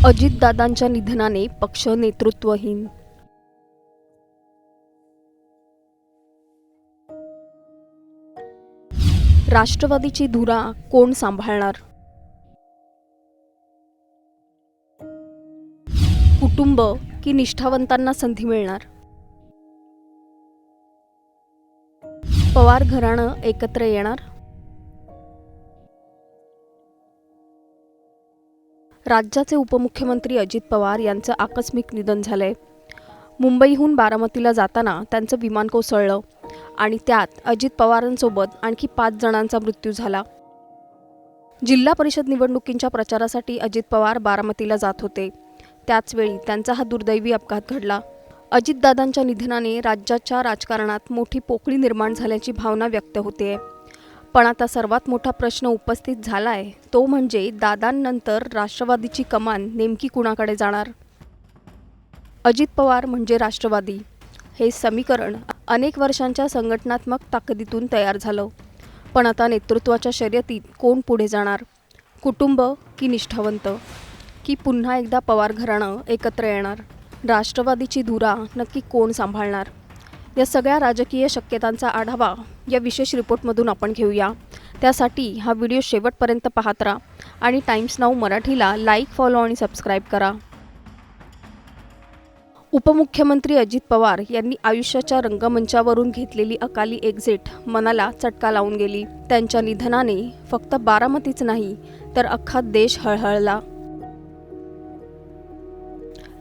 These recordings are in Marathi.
अजितदादांच्या निधनाने पक्ष नेतृत्वहीन. राष्ट्रवादीची धुरा कोण सांभाळणार? कुटुंब की निष्ठावंतांना संधी मिळणार? पवार घराणं एकत्र येणार? राज्याचे उपमुख्यमंत्री अजित पवार यांचं आकस्मिक निधन झालंय. मुंबईहून बारामतीला जाताना त्यांचं विमान कोसळलं आणि त्यात अजित पवारांसोबत आणखी 5 जणांचा मृत्यू झाला. जिल्हा परिषद निवडणुकींच्या प्रचारासाठी अजित पवार बारामतीला जात होते. त्याचवेळी त्यांचा हा दुर्दैवी अपघात घडला. अजितदादांच्या निधनाने राज्याच्या राजकारणात मोठी पोकळी निर्माण झाल्याची भावना व्यक्त होते. पण आता सर्वात मोठा प्रश्न उपस्थित झालाय तो म्हणजे दादांनंतर राष्ट्रवादीची कमान नेमकी कुणाकडे जाणार? अजित पवार म्हणजे राष्ट्रवादी हे समीकरण अनेक वर्षांच्या संघटनात्मक ताकदीतून तयार झालं. पण आता नेतृत्वाच्या शर्यतीत कोण पुढे जाणार? कुटुंब की निष्ठावंत की पुन्हा एकदा पवार घराणं एकत्र येणार? राष्ट्रवादीची धुरा नक्की कोण सांभाळणार? या सगळ्या राजकीय शक्यतांचा आढावा या विशेष रिपोर्टमधून आपण घेऊया. त्यासाठी हा व्हिडिओ शेवटपर्यंत पाहत राहा आणि टाइम्स नाऊ मराठीला लाईक, फॉलो आणि सबस्क्राईब करा. उपमुख्यमंत्री अजित पवार यांनी आयुष्याच्या रंगमंचावरून घेतलेली अकाली एक्झिट मनाला चटका लावून गेली. त्यांच्या निधनाने फक्त बारामतीच नाही तर अख्खा देश हळहळला.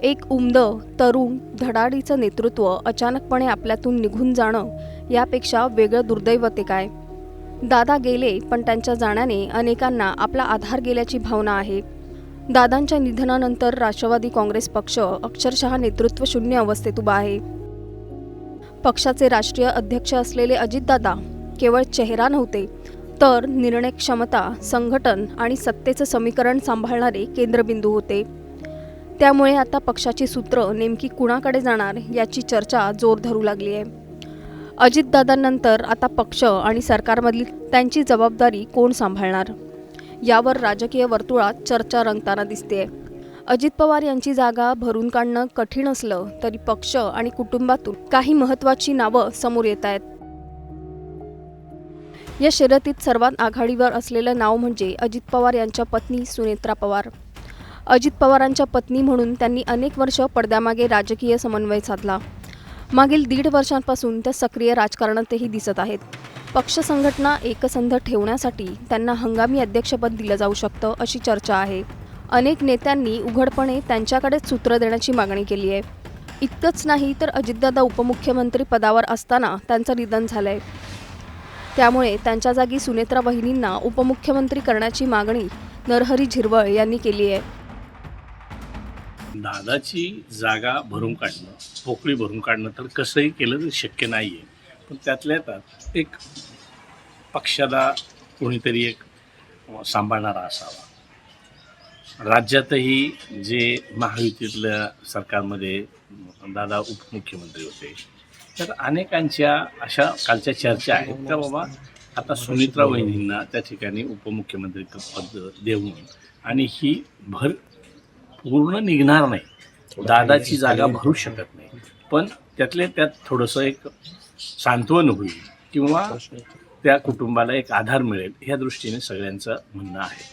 एक उमद, तरुण, धडाडीचं नेतृत्व अचानकपणे आपल्यातून निघून जाणं यापेक्षा वेगळं दुर्दैव ते काय? दादा गेले, पण त्यांच्या जाण्याने अनेकांना आपला आधार गेल्याची भावना आहे. दादांच्या निधनानंतर राष्ट्रवादी काँग्रेस पक्ष अक्षरशः नेतृत्वशून्य अवस्थेत उभा आहे. पक्षाचे राष्ट्रीय अध्यक्ष असलेले अजितदादा केवळ चेहरा नव्हते, तर निर्णय क्षमता, संघटन आणि सत्तेचं समीकरण सांभाळणारे केंद्रबिंदू होते. त्यामुळे आता पक्षाची सूत्र नेमकी कुणाकडे जाणार याची चर्चा जोर धरू लागली आहे. अजितदादांनंतर आता पक्ष आणि सरकारमधली त्यांची जबाबदारी कोण सांभाळणार यावर राजकीय वर्तुळात चर्चा रंगताना दिसते. अजित पवार यांची जागा भरून काढणं कठीण असलं तरी पक्ष आणि कुटुंबातून काही महत्त्वाची नावं समोर येत आहेत. या शर्यतीत सर्वात आघाडीवर असलेलं नाव म्हणजे अजित पवार यांच्या पत्नी सुनेत्रा पवार. अजित पवारांच्या पत्नी म्हणून त्यांनी अनेक वर्ष पडद्यामागे राजकीय समन्वय साधला. मागील 1.5 वर्षांपासून त्या सक्रिय राजकारणातही दिसत आहेत. पक्ष संघटना एकसंध ठेवण्यासाठी त्यांना हंगामी अध्यक्षपद दिलं जाऊ शकतं अशी चर्चा आहे. अनेक नेत्यांनी उघडपणे त्यांच्याकडेच सूत्र देण्याची मागणी केली आहे. इतकंच नाही तर अजितदादा उपमुख्यमंत्री पदावर असताना त्यांचं निधन झालंय. त्यामुळे त्यांच्या जागी सुनेत्रा वहिनींना उपमुख्यमंत्री करण्याची मागणी नरहरी झिरवळ यांनी केली आहे. दादाची जागा भरून काढणं, पोकळी भरून काढणं तर कसंही केलं तर शक्य नाही आहे. पण त्यातल्या त्यात एक पक्षाला कोणीतरी एक सांभाळणारा असावा. राज्यातही जे महायुतीतल्या सरकारमध्ये दादा उपमुख्यमंत्री होते, तर अनेकांच्या अशा कालच्या चर्चा आहेत का बाबा आता सुनेत्रा वहिनींना त्या ठिकाणी उपमुख्यमंत्री पद देऊन आणि ही भर पूर्ण निघणार नाही, दादाची जागा भरू शकत नाही, पण त्यातल्या त्यात थोडंसं एक सांत्वन होईल किंवा त्या कुटुंबाला एक आधार मिळेल या दृष्टीने सगळ्यांचं म्हणणं आहे.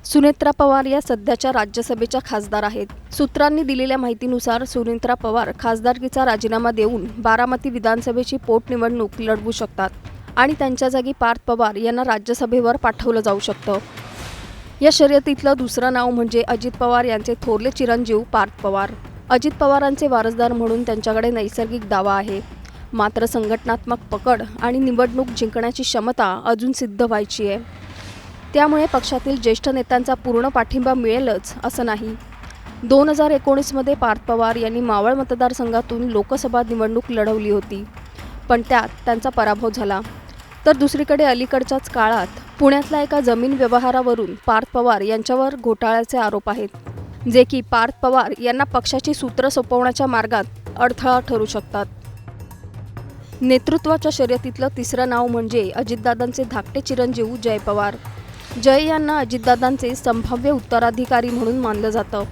सुनेत्रा पवार या सध्याच्या राज्यसभेच्या खासदार आहेत. सूत्रांनी दिलेल्या माहितीनुसार सुनेत्रा पवार खासदारकीचा राजीनामा देऊन बारामती विधानसभेची पोटनिवडणूक लढवू शकतात आणि त्यांच्या जागी पार्थ पवार यांना राज्यसभेवर पाठवलं जाऊ शकतं. या शर्यतीतलं दुसरं नाव म्हणजे अजित पवार यांचे थोरले चिरंजीव पार्थ पवार. अजित पवारांचे वारसदार म्हणून त्यांच्याकडे नैसर्गिक दावा आहे. मात्र संघटनात्मक पकड आणि निवडणूक जिंकण्याची क्षमता अजून सिद्ध व्हायची आहे. त्यामुळे पक्षातील ज्येष्ठ नेत्यांचा पूर्ण पाठिंबा मिळेलच असं नाही. 2019मध्ये पार्थ पवार यांनी मावळ मतदारसंघातून लोकसभा निवडणूक लढवली होती, पण त्यात त्यांचा पराभव झाला. तर दुसरीकडे अलीकडच्याच काळात पुण्यातल्या एका जमीन व्यवहारावरून पार्थ पवार यांच्यावर घोटाळ्याचे आरोप आहेत, जे की पार्थ पवार यांना पक्षाची सूत्र सोपवण्याच्या मार्गात अडथळा ठरू शकतात. नेतृत्वाच्या शर्यतीतलं तिसरं नाव म्हणजे अजितदादांचे धाकटे चिरंजीव जय पवार. जय यांना अजितदादांचे संभाव्य उत्तराधिकारी म्हणून मानलं जातं.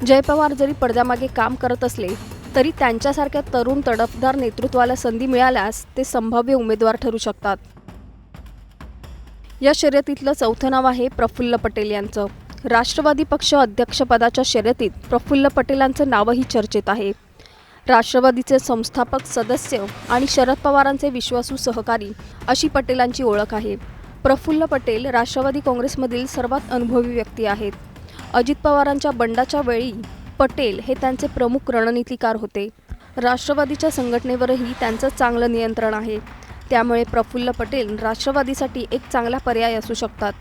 जय पवार जरी पडद्यामागे काम करत असले तरी त्यांच्यासारख्या तरुण तडफदार नेतृत्वाला संधी मिळाल्यास ते संभाव्य उमेदवार ठरू शकतात. या शर्यतीतलं चौथं नाव आहे प्रफुल्ल पटेल यांचं. राष्ट्रवादी पक्ष अध्यक्षपदाच्या शर्यतीत प्रफुल्ल पटेलांचं नावही चर्चेत आहे. राष्ट्रवादीचे संस्थापक सदस्य आणि शरद पवारांचे विश्वासू सहकारी अशी पटेलांची ओळख आहे. प्रफुल्ल पटेल राष्ट्रवादी काँग्रेसमधील सर्वात अनुभवी व्यक्ती आहेत. अजित पवारांच्या बंडाच्या वेळी पटेल हे त्यांचे प्रमुख रणनीतिकार होते. राष्ट्रवादीच्या संघटनेवरही त्यांचं चांगलं नियंत्रण आहे. त्यामुळे प्रफुल्ल पटेल राष्ट्रवादीसाठी एक चांगला पर्याय असू शकतात.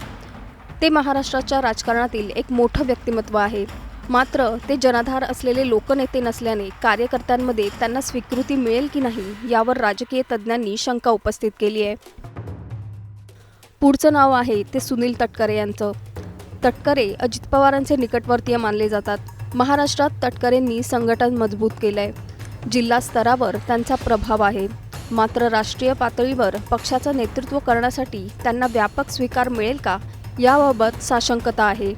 ते महाराष्ट्राच्या राजकारणातील एक मोठं व्यक्तिमत्व आहे. मात्र ते जनाधार असलेले लोकनेते नसल्याने कार्यकर्त्यांमध्ये त्यांना स्वीकृती मिळेल की नाही यावर राजकीय तज्ज्ञांनी शंका उपस्थित केली आहे. पुढचं नाव आहे ते सुनील तटकरे यांचं. तटकरे अजित पवारांचे निकटवर्तीय मानले जातात. महाराष्ट्रात तटकरेंनी संघटन मजबूत केलंय. जिल्हा स्तरावर त्यांचा प्रभाव आहे. मात्र राष्ट्रीय पातळीवर पक्षाचं नेतृत्व करण्यासाठी त्यांना व्यापक स्वीकार मिळेल का याबाबत साशंकता आहे.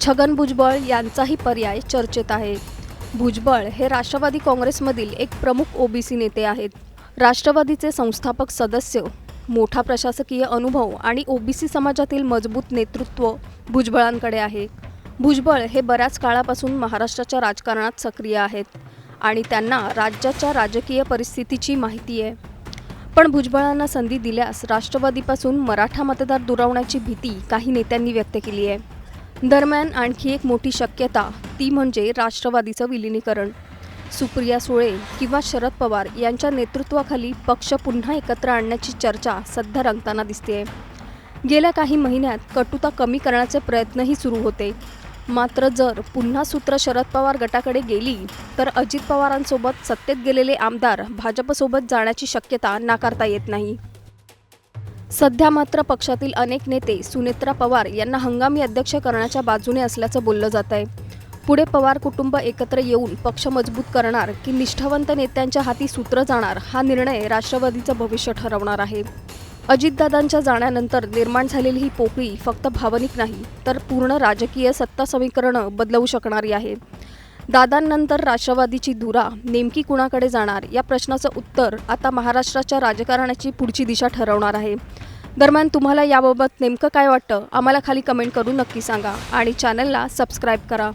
छगन भुजबळ यांचाही पर्याय चर्चेत आहे. भुजबळ हे राष्ट्रवादी काँग्रेसमधील एक प्रमुख ओबीसी नेते आहेत. राष्ट्रवादीचे संस्थापक सदस्य, मोठा प्रशासकीय अनुभव आणि ओबीसी समाजातील मजबूत नेतृत्व भुजबळांकडे आहे. भुजबळ हे बऱ्याच काळापासून महाराष्ट्राच्या राजकारणात सक्रिय आहेत आणि त्यांना राज्याच्या राजकीय परिस्थितीची माहिती आहे. पण भुजबळांना संधी दिल्यास राष्ट्रवादीपासून मराठा मतदार दुरावण्याची भीती काही नेत्यांनी व्यक्त केली आहे. दरम्यान आणखी एक मोठी शक्यता ती म्हणजे राष्ट्रवादीचं विलिनीकरण. सुप्रिया सुळे किंवा शरद पवार यांच्या नेतृत्वाखाली पक्ष पुन्हा एकत्र आणण्याची चर्चा सध्या रंगताना दिसतेय. गेल्या काही महिन्यात कटुता कमी करण्याचे प्रयत्नही सुरू होते. मात्र जर पुन्हा सूत्र शरद पवार गटाकडे गेली तर अजित पवारांसोबत सत्तेत गेलेले आमदार भाजपसोबत जाण्याची शक्यता नाकारता येत नाही. सध्या मात्र पक्षातील अनेक नेते सुनेत्रा पवार यांना हंगामी अध्यक्ष करण्याच्या बाजूने असल्याचं बोललं जात आहे. पुढे पवार कुटुंब एकत्र येऊन पक्ष मजबूत करणार की निष्ठावंत नेत्यांच्या हाती सूत्र जाणार हा निर्णय राष्ट्रवादीचं भविष्य ठरवणार आहे. अजितदादांच्या जाण्यानंतर निर्माण झालेली ही पोकळी फक्त भावनिक नाही तर पूर्ण राजकीय सत्ता समीकरणं बदलवू शकणारी आहे. दादांनंतर राष्ट्रवादीची धुरा नेमकी कुणाकडे जाणार या प्रश्नाचं उत्तर आता महाराष्ट्राच्या राजकारणाची पुढची दिशा ठरवणार आहे. दरम्यान तुम्हाला याबाबत नेमकं काय वाटतं आम्हाला खाली कमेंट करून नक्की सांगा आणि चॅनलला सबस्क्राईब करा.